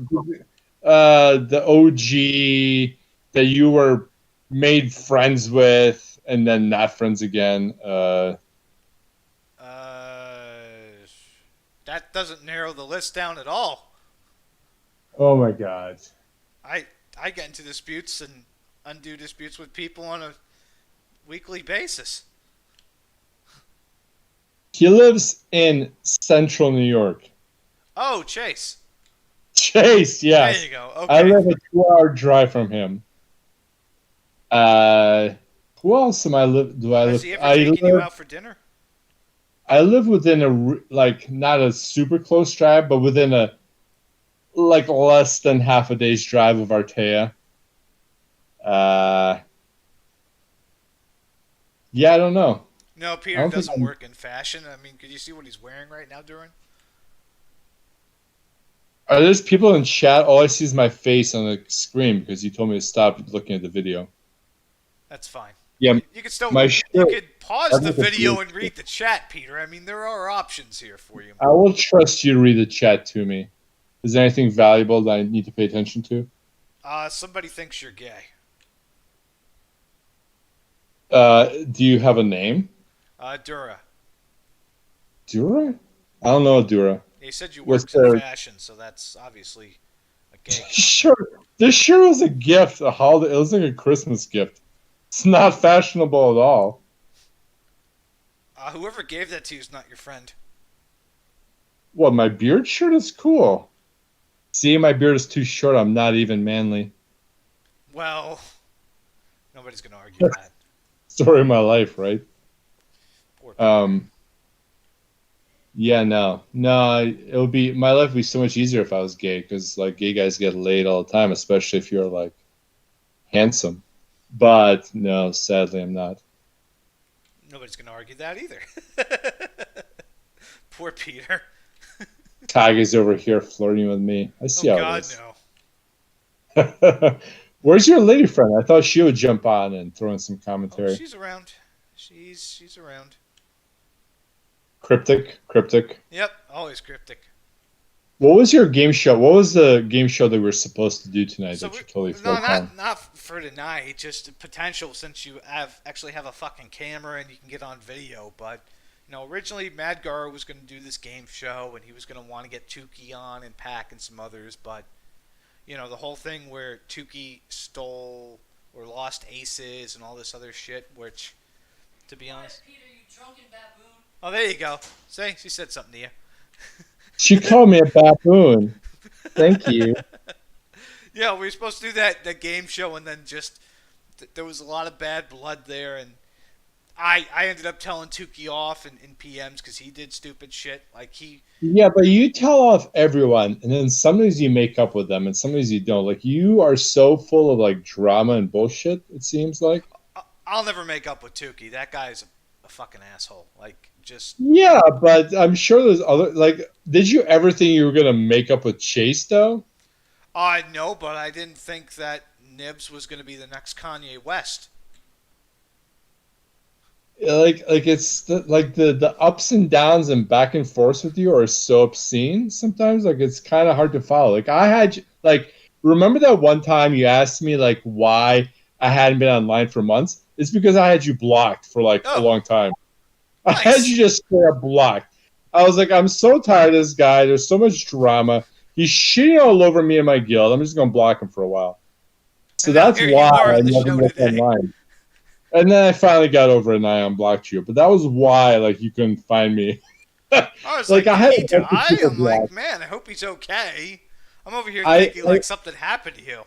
The OG that you were made friends with, and then not friends again. uh, that doesn't narrow the list down at all. Oh my God. I I get into disputes and undo disputes with people on a weekly basis. He lives in central New York. Oh, Chase. Chase, There you yes. go. I Okay. live a 2 hour drive from him. Uh, who else am I live? Do I Has live? he ever taken you out for dinner? I live within like not a super close drive, but within a like less than half a day's drive of Artea. Uh, yeah, I don't know. No, I Peter don't think doesn't I'm. work in fashion. I mean, could you see what he's wearing right now, Duran? Are there people in chat? All I see is my face on the screen because you told me to stop looking at the video. That's fine. Yeah, You could still my you shirt. could pause I'm the like a video beard. and read the chat, Peter. I mean, there are options here for you. I will trust you to read the chat to me. Is there anything valuable that I need to pay attention to? Somebody thinks you're gay. Do you have a name? Dura. Dura? I don't know Dura. He said you What's works in the fashion, so that's obviously a gay comment. sure? This sure was a gift, a holiday. It was like a Christmas gift. It's not fashionable at all. Whoever gave that to you is not your friend. What, my beard shirt is cool. See, my beard is too short. I'm not even manly. Well, nobody's gonna argue that. Story of my life, right? Poor Peter. Um, yeah, no. It would be my life would be so much easier if I was gay because like gay guys get laid all the time, especially if you're like handsome. But no, sadly, I'm not. Nobody's gonna argue that either. Poor Peter. Kage's over here flirting with me. I Oh see how it God, is. no. Where's your lady friend? I thought she would jump on and throw in some Oh, commentary. she's around. She's around. Cryptic. Yep, always cryptic. What was your game show? What was the game show that we were supposed to do tonight So that you totally no, flipped on? not for tonight. Just potential since you actually have a fucking camera and you can get on video. But originally Madgar was going to do this game show and he was going to want to get Tukey on and Pack and some others. But the whole thing where Tukey stole or lost aces and all this other shit, which to be honest. Peter, you drunken baboon. Oh, there you go. See, she said something to you. She called me a baboon. Thank you. Yeah, we were supposed to do that game show, and then just there was a lot of bad blood there, and I ended up telling Tukey off in PMs because he did stupid shit. Like Yeah, but you tell off everyone, and then some days you make up with them, and some days you don't. Like you are so full of like drama and bullshit. It seems like. I'll never make up with Tukey. That guy's a fucking asshole. Like just Yeah, but I'm sure there's other like. Did you ever think you were gonna make up with Chase though? I know, but I didn't think that Nibs was going to be the next Kanye West. Like it's like the ups and downs and back and forth with you are so obscene sometimes. Like it's kind of hard to follow. Like I had like remember that one time you asked me like why I hadn't been online for months? It's because I had you blocked for like a Oh, long time. I had nice. you just straight up blocked. I was like, I'm so tired of this guy. There's so much drama. He's shitting all over me and my guild. I'm just gonna block him for a while. So And now that's here you why are I on the never show went today. online. And then I finally got over it and I unblocked you. But that was why like you couldn't find me. I was Like like, I did had he a bunch of die? people I'm like, blocked. man, I hope he's okay. I'm over here I, thinking I like something happened to you.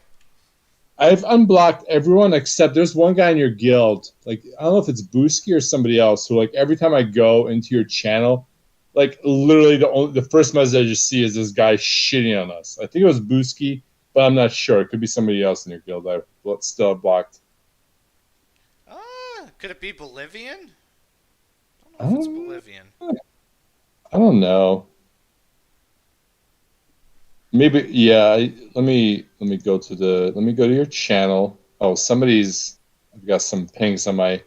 I've unblocked everyone except there's one guy in your guild. Like I don't know if it's Booski or somebody else who like every time I go into your channel, like literally the first message I just see is this guy shitting on us. I think it was Booski, but I'm not sure. It could be somebody else in your guild I still blocked. Could it be Bolivian? I don't know if it's Um, Bolivian. I don't know. Maybe yeah. Let me go to your channel. Oh, I've got some pings on my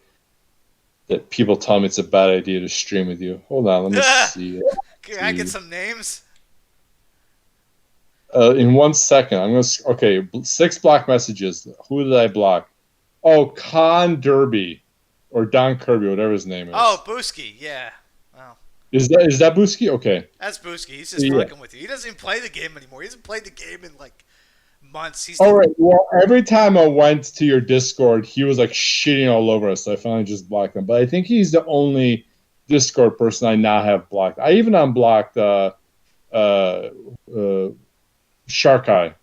that people tell me it's a bad idea to stream with you. Hold on, let me see. Can I get some names? In 1 second, I'm gonna. Okay, 6 block messages. Who did I block? Oh, Con Derby, or Don Kirby, whatever his name Oh, is. Booski. Yeah. Well, Is that Booski? Okay. that's Booski. He's just Yeah. fucking with you. He doesn't even play the game anymore. He hasn't played the game in like months. He's All the right. Well, every time I went to your Discord, he was like shitting all over us. So I finally just blocked him. But I think he's the only Discord person I now have blocked. I even unblocked uh, Shark Eye,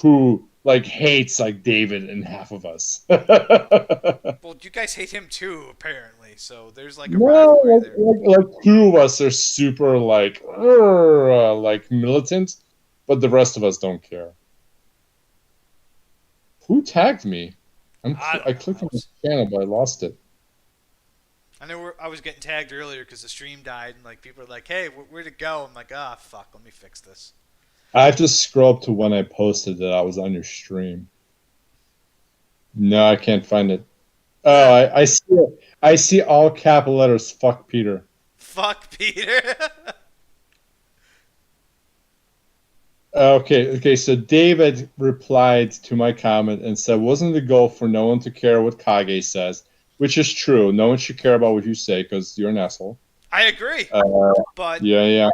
who like hates like David and half of us. well. You guys hate him too, apparently. So there's like a No, rivalry there. like 2 of us are super like militant, but the rest of us don't care. Who tagged me? I don't I know. clicked on the channel, but I lost it. I know I was getting tagged earlier because the stream died, and like people are like, "Hey, where'd it go?" I'm like, "Ah, fuck. Let me fix this." I have to scroll up to when I posted that I was on your stream. No, I can't find it. Oh, I see it. I see all capital letters. Fuck Peter. Fuck Peter. Okay. So David replied to my comment and said, "Wasn't the goal for no one to care what Kage says?" Which is true. No one should care about what you say because you're an asshole. I agree, but Yeah.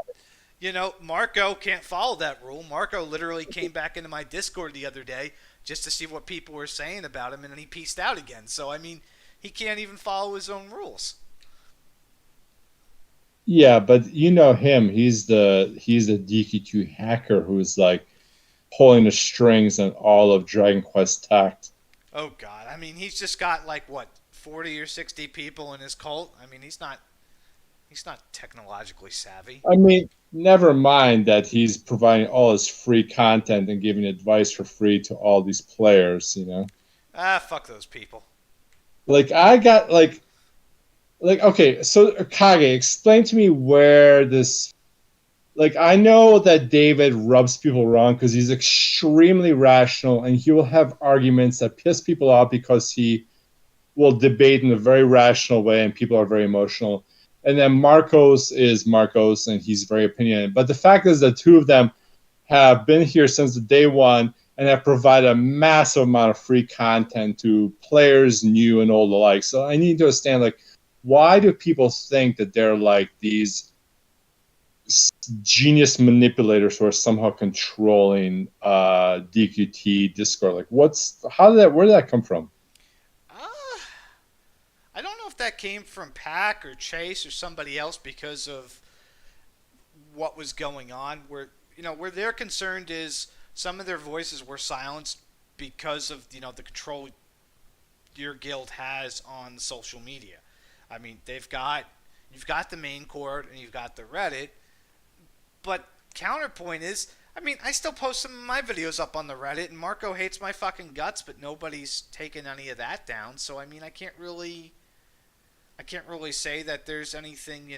you know, Marco can't follow that rule. Marco literally came back into my Discord the other day just to see what people were saying about him, and then he pieced out again. So I mean, he can't even follow his own rules. Yeah, but you know him. He's the DQT hacker who's like pulling the strings on all of Dragon Quest Tact. Oh God, I mean, he's just got like what 40 or 60 people in his cult. I mean, he's not technologically savvy. I mean, never mind that he's providing all his free content and giving advice for free to all these players, you know? Ah, fuck those people. Like I got like okay, so Kage, explain to me where this like I know that David rubs people wrong because he's extremely rational and he will have arguments that piss people off because he will debate in a very rational way and people are very emotional. And then Marcos is Marcos and he's very opinionated. But the fact is the two of them have been here since the day one and have provided a massive amount of free content to players, new and old alike. So I need to understand like why do people think that they're like these genius manipulators who are somehow controlling DQT Discord? Like where did that come from? Uh, I don't know if that came from Pack or Chase or somebody else because of what was going on. Where they're concerned is some of their voices were silenced because of the control your guild has on social media. I mean, you've got the main court and you've got the Reddit, but counterpoint is, I mean, I still post some of my videos up on the Reddit, and Marco hates my fucking guts, but nobody's taken any of that down. So I mean, I can't really say that there's anything.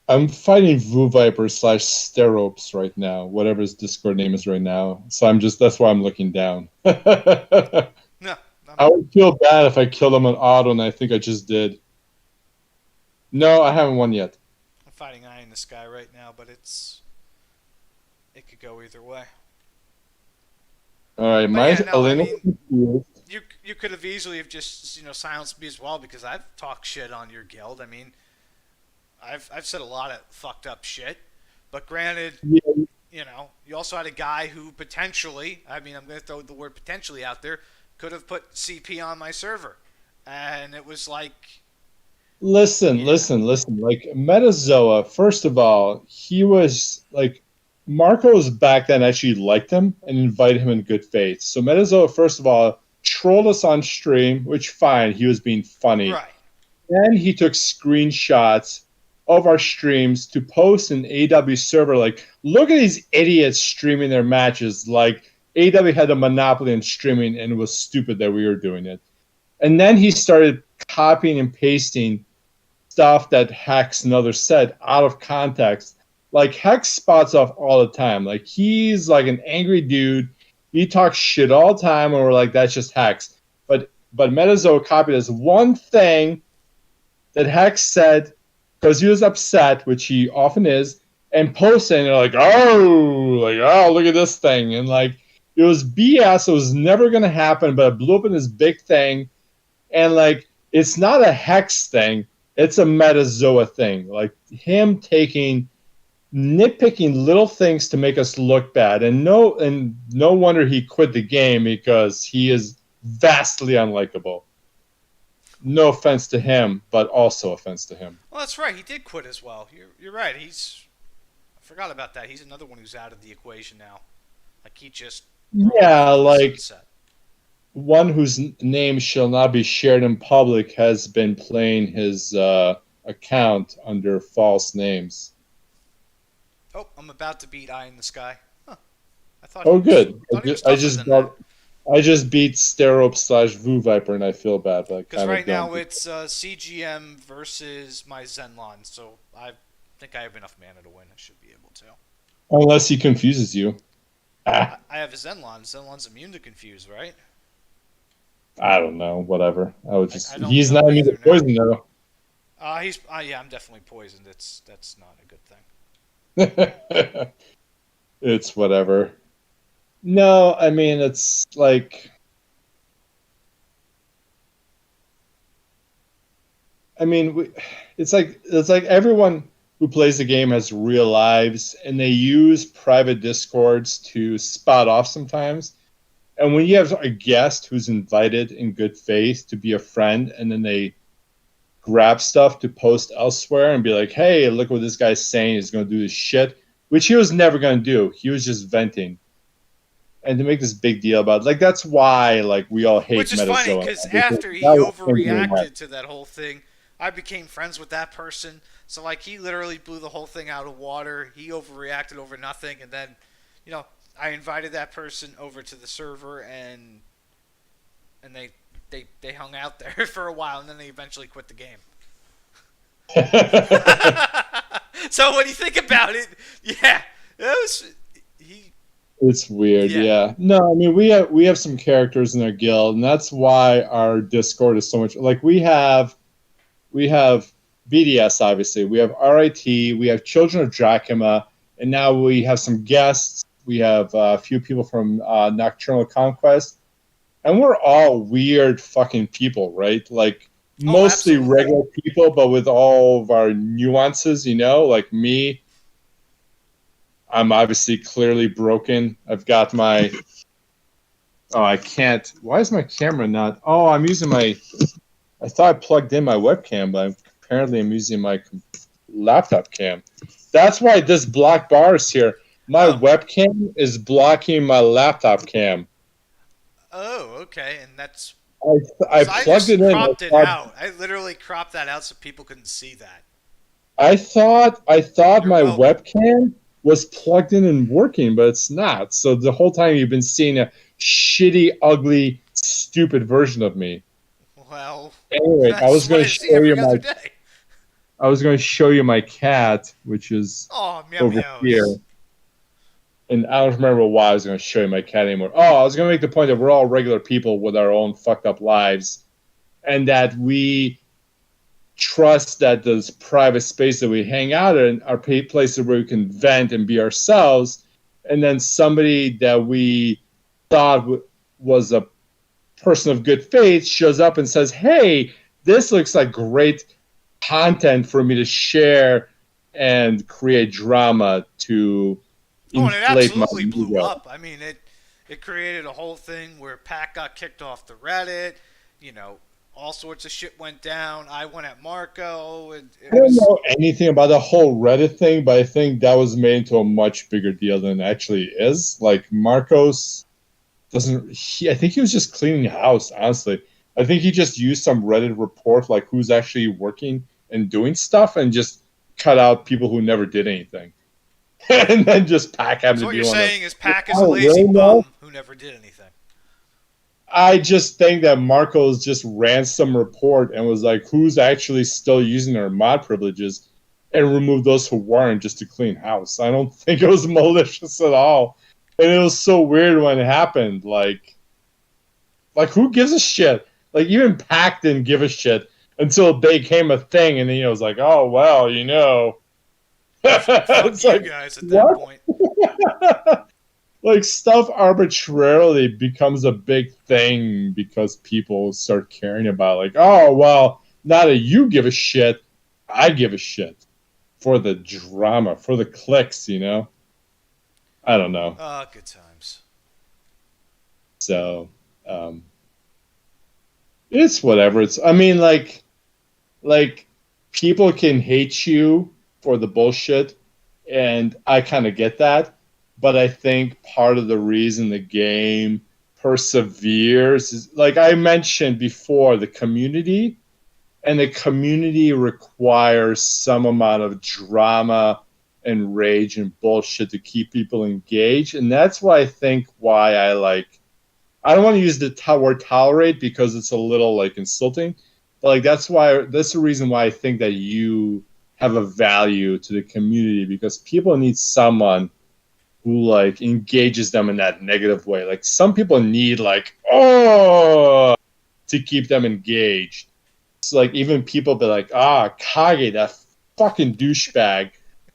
I'm fighting Vu Viper slash Steropes right now, whatever his Discord name is right now. So that's why I'm looking down. I No, would feel bad if I killed him on auto, and I think I just did. No, I haven't won yet. I'm fighting Eye in the Sky right now, but it could go either way. All right, But my yeah, no, I Elena. mean, you could have easily have just silenced me as well because I've talked shit on your guild. I mean, I've said a lot of fucked up shit, but granted, Yeah, you also had a guy who potentially, I mean, I'm going to throw the word potentially out there, could have put CP on my server, and it was like, listen, yeah, listen, listen. Like Metazoa, first of all, he was like Marcos back then actually liked him and invited him in good faith. So Metazoa, first of all, trolled us on stream, which fine, he was being funny. right, Then he took screenshots of our streams to post in AW server. Like, look at these idiots streaming their matches. Like, AW had a monopoly on streaming, and it was stupid that we were doing it. And then he started copying and pasting stuff that Hex and others said out of context. Like, Hex spots off all the time. Like, he's like an angry dude. He talks shit all the time, and we're like, that's just Hex. But Metazoa copied this one thing that Hex said, because he was upset, which he often is, and posted, and they're like, oh, look at this thing. And like, it was BS. It was never going to happen, but it blew up in this big thing. And like, it's not a Hex thing. It's a metazoa thing. Like him nitpicking little things to make us look bad. And no wonder he quit the game, because he is vastly unlikable. No offense to him, but also offense to him. Well, that's right. He did quit as well. You're right. I forgot about that. He's another one who's out of the equation now. Like he just rode Yeah, off into the like sunset. one whose name shall not be shared in public has been playing his account under false names. Oh, I'm about to beat Eye in the Sky. Huh. Oh, good. Thought he was I tougher just than that. I just beat Sterope / Vu Viper, and I feel bad, but I Because kind of right don't. now it's CGM versus my Zenlon, so I think I have enough mana to win. I should be able to. Unless he confuses you. Ah, I have a Zenlon. Zenlon's immune to confuse, right? I don't know. Whatever. I would just. I don't He's know not immune to either now. poison, though. Yeah, I'm definitely poisoned. That's not a good thing. It's whatever. No, I mean it's like. I mean, it's like everyone who plays the game has real lives, and they use private discords to spot off sometimes. And when you have a guest who's invited in good faith to be a friend, and then they grab stuff to post elsewhere and be like, "Hey, look what this guy's saying. He's going to do this shit," which he was never going to do. He was just venting, and to make this big deal about it, like that's why like we all hate Which is funny Metazoa. because Because after he that was thinking in my head. overreacted to that whole thing, I became friends with that person. So like he literally blew the whole thing out of water. He overreacted over nothing, and then, you know, I invited that person over to the server, and they hung out there for a while, and then they eventually quit the game. So when you think about it, yeah, that was he. It's weird, Yeah. yeah. No, I mean we have some characters in our guild, and that's why our Discord is so much like we have BDS, obviously. We have RIT, we have Children of Dracula, and now we have some guests. We have a few people from Nocturnal Conquest, and we're all weird fucking people, right? Like Oh, mostly absolutely. regular people, but with all of our nuances, like me. I'm obviously clearly broken. I've got my. Oh, I can't. Why is my camera not? Oh, I'm using my. I thought I plugged in my webcam, but apparently I'm using my laptop cam. That's why this black bar is here. My Oh. webcam is blocking my laptop cam. Oh, okay, and that's. I So I plugged just it in. cropped it out. I literally cropped that out so people couldn't see that. I thought You're my welcome. webcam was plugged in and working, but it's not. So the whole time you've been seeing a shitty, ugly, stupid version of me. Well, Anyway, that's what I see every other day. I was going to show you my cat, which is Oh, meow over here. meows. And I don't remember why I was going to show you my cat anymore. Oh, I was going to make the point that we're all regular people with our own fucked up lives, and that we trust that those private space that we hang out in are places where we can vent and be ourselves. And then somebody that we thought was a person of good faith shows up and says, "Hey, this looks like great content for me to share and create drama to Oh, and it inflate my absolutely blew ego." up. I mean, it created a whole thing where Pat got kicked off the Reddit. You know, all sorts of shit went down. I went at Marco, and it I don't was. know anything about the whole Reddit thing, but I think that was made into a much bigger deal than it actually is. Like Marcos doesn't. I think he was just cleaning the house. Honestly, I think he just used some Reddit report, like who's actually working and doing stuff, and just cut out people who never did anything, and then just Pack happened So to what be you're one of saying is Pac them. is a Oh, lazy really? No. bum who never did anything. I just think that Marcos just ran some report and was like, who's actually still using their mod privileges, and removed those who weren't, just to clean house. I don't think it was malicious at all. And it was so weird when it happened. Like who gives a shit? Like even Pac didn't give a shit. until it became a thing, and then it was like, oh well, Fuck it's you like guys at that what? point. Like stuff arbitrarily becomes a big thing because people start caring about like, oh well, now that you give a shit, I give a shit for the drama, for the clicks. I don't know. Good times. So um it's whatever. It's I mean like people can hate you for the bullshit, and I kind of get that, but I think part of the reason the game perseveres is like I mentioned before, the community, and the community requires some amount of drama and rage and bullshit to keep people engaged, and that's why I think why I don't want to use the word tolerate because it's a little like insulting, but like that's the reason why I think that you have a value to the community, because people need someone who like engages them in that negative way. Like some people need like to keep them engaged. It's like even people be like, Kage, that fucking douchebag.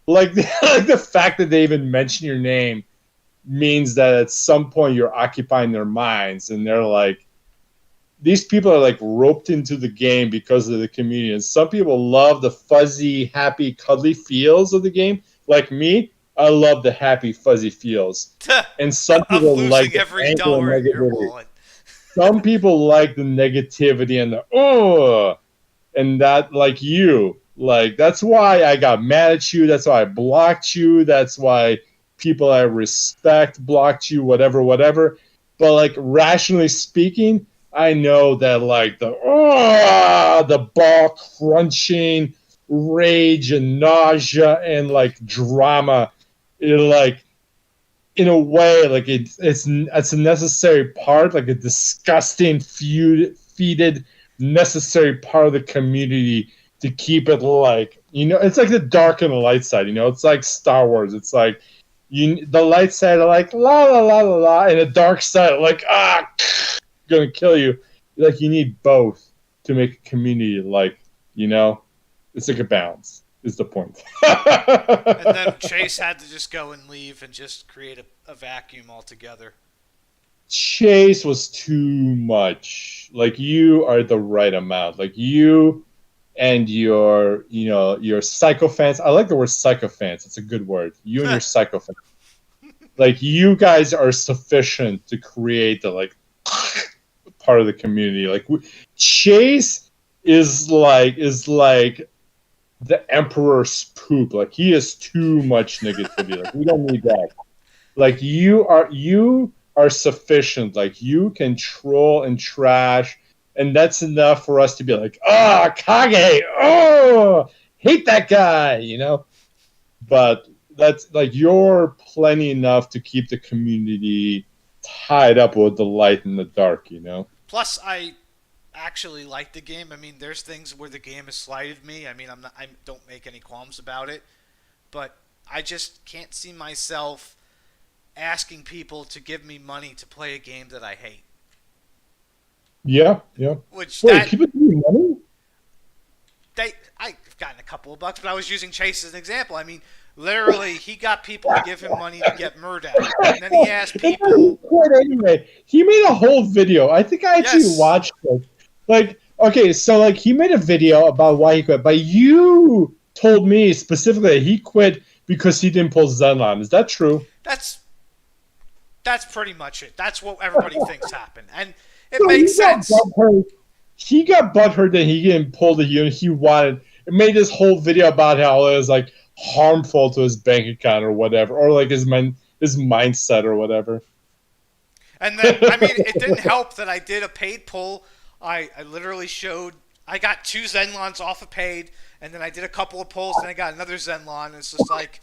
Like, like the fact that they even mention your name means that at some point you're occupying their minds, and they're like, these people are like roped into the game because of the community. And some people love the fuzzy, happy, cuddly feels of the game. Like me, I love the happy, fuzzy feels. And some Of people like losing the every anger and dollar in your negativity. wallet. Some people like the negativity and the and that like you. Like that's why I got mad at you. That's why I blocked you. That's why people I respect blocked you. Whatever, whatever. But like rationally speaking, I know that like the ball crunching, rage and nausea and like drama, it like in a way like it's a necessary part, like a disgusting feeded necessary part of the community to keep it like it's like the dark and the light side. It's like Star Wars. It's like the light side are like la la la la la, and the dark side are like gonna kill you. Like you need both to make a community. Like it's like a balance. Is the point. And then Chase had to just go and leave and just create a vacuum altogether. Chase was too much. Like you are the right amount. Like you and your sycophants. I like the word sycophants. It's a good word. You and your sycophants. Like you guys are sufficient to create the like part of the community. Like Chase is like the emperor's poop. Like he is too much negativity. Like we don't need that. Like you are sufficient. Like you can troll and trash, and that's enough for us to be like, Kage, hate that guy. But that's like you're plenty enough to keep the community tied up with the light and the dark. Plus, I actually like the game. I mean, there's things where the game has slighted me. I mean, I don't make any qualms about it, but I just can't see myself asking people to give me money to play a game that I hate. Yeah, yeah. Which Wait, that people give you money? I've gotten a couple of bucks, but I was using Chase as an example. I mean, literally, he got people to give him money to get murdered, and then he asked people. Anyway, he made a whole video. I think I actually Yes, watched it. Like, okay, so like he made a video about why he quit, but you told me specifically that he quit because he didn't pull Zenlon. Is that true? that's that's pretty much it. That's what everybody thinks happened, and it So makes sense. he got butthurt that he didn't pull the unit he wanted. It made this whole video about how it was like harmful to his bank account or whatever, or like his mindset or whatever. And then, I mean, it didn't help that I did a paid pull. I literally showed I got two Zenlons off of paid, and then I did a couple of pulls, and I got another Zenlon. And it's just like,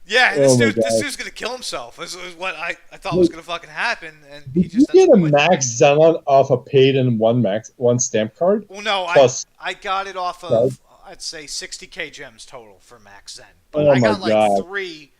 yeah, Oh my this god! dude's gonna kill himself. This is what I thought was gonna fucking happen, and he Did you just ends get up a quitting. max Zenlon off a paid and one stamp card Well, no, plus? I got it off Right? of I'd say 60k gems total for max Zen, but Oh I my got like god! three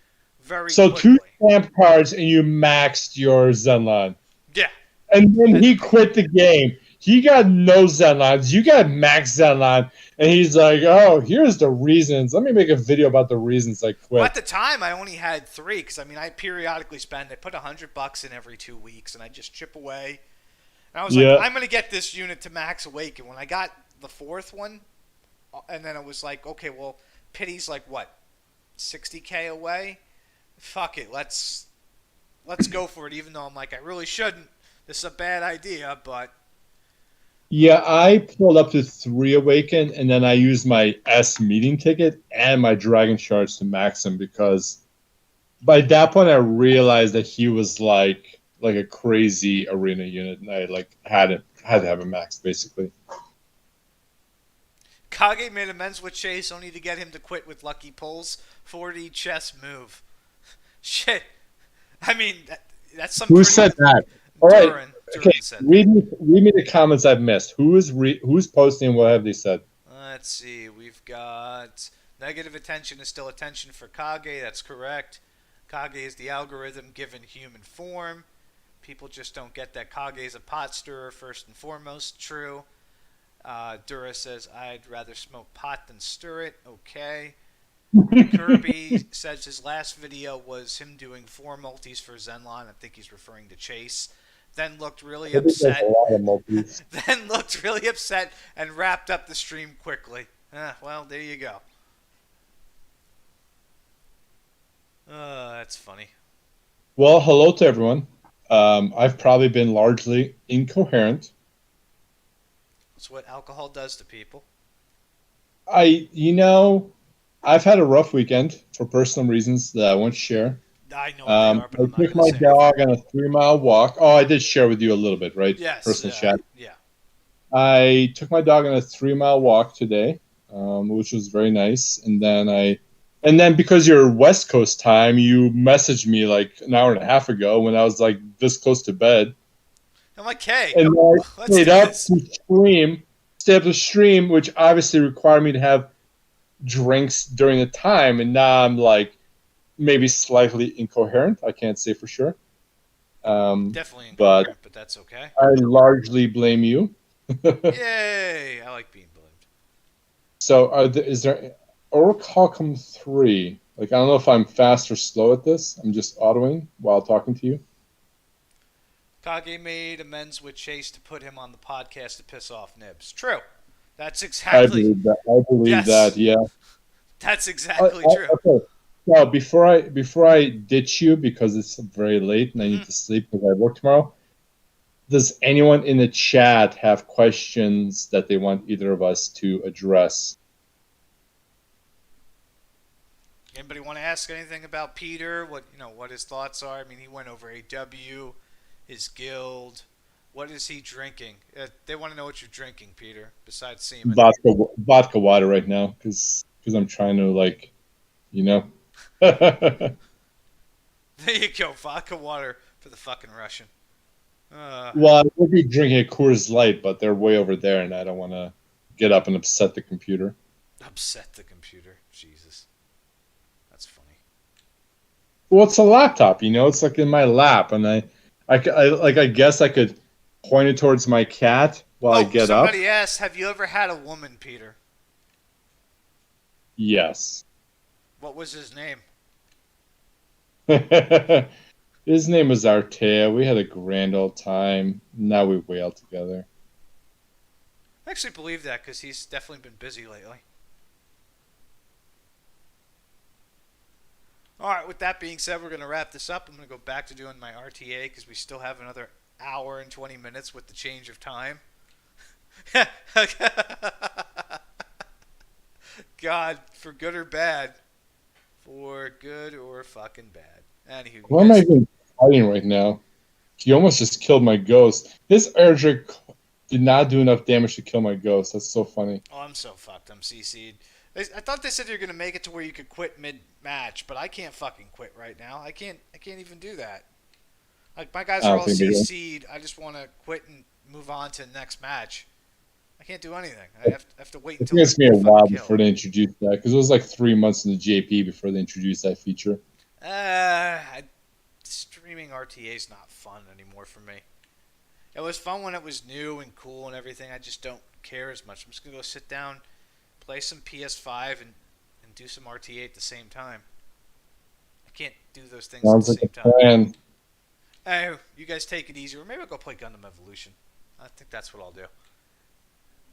very So two quickly. stamp cards and you maxed your Zenlon, Yeah, and then and he quit the game. He got no Zen lines. You got max Zen line. And he's like, oh, here's the reasons. Let me make a video about the reasons I Well, quit. at the time, I only had three because I periodically spend. I put $100 in every 2 weeks, and I just chip away. And I was like, Yeah. I'm gonna get this unit to max awake. And when I got the fourth one, and then it was like, okay, well, Pity's like what, 60K away? Fuck it, let's go for it. Even though I'm like, I really shouldn't. This is a bad idea, but Yeah, I pulled up to 3 Awaken, and then I used my S meeting ticket and my Dragon Shards to max him because by that point I realized that he was like a crazy arena unit, and I like had to have him maxed basically. Kage made amends with Chase only to get him to quit with lucky pulls. 4D chess move. Shit. I mean, that's some Who pretty. said that? All right, okay. Durin said that. Read me the comments I've missed. Who's posting? What have they said? Let's see. We've got negative attention is still attention for Kage. That's correct. Kage is the algorithm given human form. People just don't get that Kage is a pot stirrer first and foremost. True. Dura says, I'd rather smoke pot than stir it. Okay. Kirby says his last video was him doing 4 multis for Zenlon. I think he's referring to Chase. Then looked really I think there's a upset. lot of multis. Then looked really upset and wrapped up the stream quickly. Well, there you go. That's funny. Well, hello to everyone. I've probably been largely incoherent. That's what alcohol does to people. I've had a rough weekend for personal reasons that I won't share. I know what they are, but I I'm not took going my to say dog anything. on a 3 mile walk. Oh, I did share with you a little bit, right? Yes. Personal chat. Yeah. I took my dog on a 3 mile walk today, which was very nice. And then because you're West Coast time, you messaged me like an hour and a half ago when I was like this close to bed. I'm like, hey, And then I let's stayed do up this. to stay up to stream, which obviously required me to have drinks during the time. And now I'm like maybe slightly incoherent. I can't say for sure. Definitely But incoherent, but that's okay. I largely blame you. Yay! I like being blamed. So, is there Orichalcum 3? Like, I don't know if I'm fast or slow at this. I'm just autoing while talking to you. Kage made amends with Chase to put him on the podcast to piss off Nibs. True. That's I exactly. believe that. I believe Yes. that. Yeah. That's exactly true. Okay. Now, before I ditch you because it's very late and I need to sleep because I work tomorrow. Does anyone in the chat have questions that they want either of us to address? Anybody want to ask anything about Peter? What his thoughts are? I mean, he went over AW, his guild. What is he drinking? They want to know what you're drinking, Peter. Besides semen. Vodka water right now because I'm trying to There you go, vodka water for the fucking Russian. Well, I would be drinking a Coors Light, but they're way over there, and I don't want to get up and upset the computer. Upset the computer. Jesus. That's funny. Well, it's a laptop, It's like in my lap, and I guess I could point it towards my cat while I get up. Somebody asked, have you ever had a woman, Peter? Yes. What was his name? His name was Artea. We had a grand old time. Now we wail together. I actually believe that because he's definitely been busy lately. All right, with that being said, we're going to wrap this up. I'm going to go back to doing my RTA because we still have another hour and 20 minutes with the change of time. God, for good or bad. For good or fucking bad. Anywho, Why am I even fighting right now? He almost just killed my ghost. His Erdrick did not do enough damage to kill my ghost. That's so funny. Oh, I'm so fucked. I'm CC'd. I thought they said you're gonna make it to where you could quit mid-match, but I can't fucking quit right now. I can't even do that. Like my guys are all CC'd. I just want to quit and move on to the next match. I can't do anything. I have to wait until. It takes me a while before they introduce that because it was like 3 months in the JP before they introduced that feature. Streaming RTA is not fun anymore for me. It was fun when it was new and cool and everything. I just don't care as much. I'm just gonna go sit down, play some PS5, and do some RTA at the same time. I can't do those things at the Sounds like same a time. plan. Hey, you guys take it easy, or maybe I'll go play Gundam Evolution. I think that's what I'll do.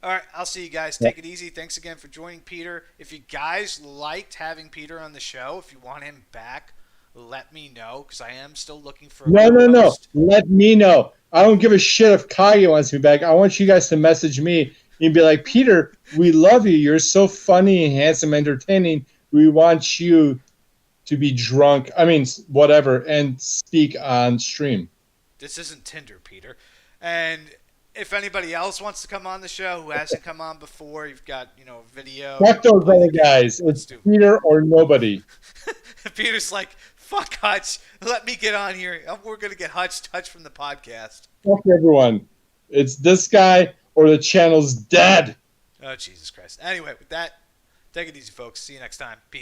All right, I'll see you guys. Yeah. Take it easy. Thanks again for joining Peter. If you guys liked having Peter on the show, if you want him back, let me know because I am still looking for a No, no, no. co-host. Let me know. I don't give a shit if Kage wants me back. I want you guys to message me and be like, Peter, we love you. You're so funny, handsome, entertaining. We want you to be drunk. I mean, whatever, and speak on stream. This isn't Tinder, Peter. And if anybody else wants to come on the show who hasn't come on before, you've got video. Fuck You those play the other game. guys. Let's It's do. Peter or nobody. Peter's like, fuck Hutch. Let me get on here. We're gonna get Hutch from the podcast. Fuck everyone. It's this guy or the channel's dead. Oh Jesus Christ. Anyway, with that, take it easy, folks. See you next time. Peace.